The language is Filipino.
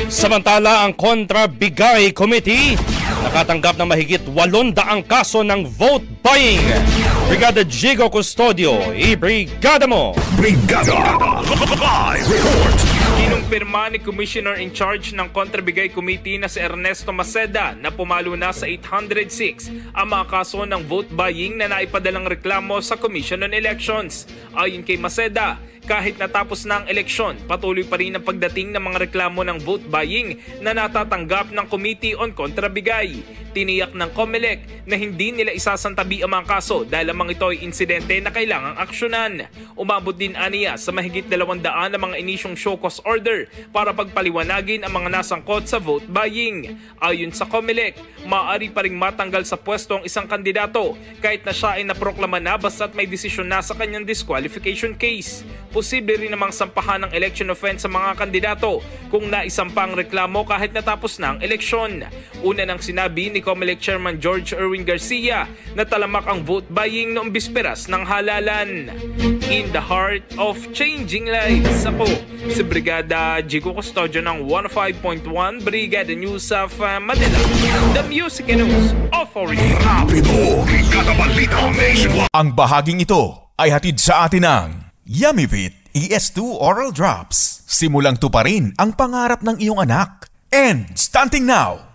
Samantala, ang Kontrabigay Committee nakatanggap ng mahigit 800 kaso ng vote buying. Brigada Jigo Custodio, i-brigada mo! Brigada! Live report! Kinumpirma ni Commissioner in charge ng Kontrabigay Committee na si Ernesto Maceda na pumalo na sa 806 ang mga kaso ng vote buying na naipadalang reklamo sa Commission on Elections. Ayon kay Maceda, kahit natapos na ang eleksyon, patuloy pa rin ang pagdating ng mga reklamo ng vote buying na natatanggap ng Committee on Kontrabigay. Tiniyak ng COMELEC na hindi nila isasantabi ang mga kaso dahil lamang ito ay insidente na kailangang aksyonan. Umabot din aniya sa mahigit 200 na mga inisyong show cause order para pagpaliwanagin ang mga nasangkot sa vote buying. Ayon sa COMELEC, maaari pa ring matanggal sa pwesto ang isang kandidato kahit na siya ay naproklama na basta't may desisyon na sa kanyang disqualification case. Posible rin namang sampahan ng election offense sa mga kandidato kung naisampang reklamo kahit natapos na ang eleksyon. Una nang sinabi ni COMELEC Chairman George Erwin Garcia na talamak ang vote buying noong bisperas ng halalan. In the heart of changing lives, ako si Brigada Jigo Custodio ng 105.1 Brigada News of Manila, the Music News Authority. Rapido! Brigada Balita Nationwide! Ang bahaging ito ay hatid sa atin ng Yumivit ES2 Oral Drops. Simulang tuparin ang pangarap ng iyong anak. And starting now,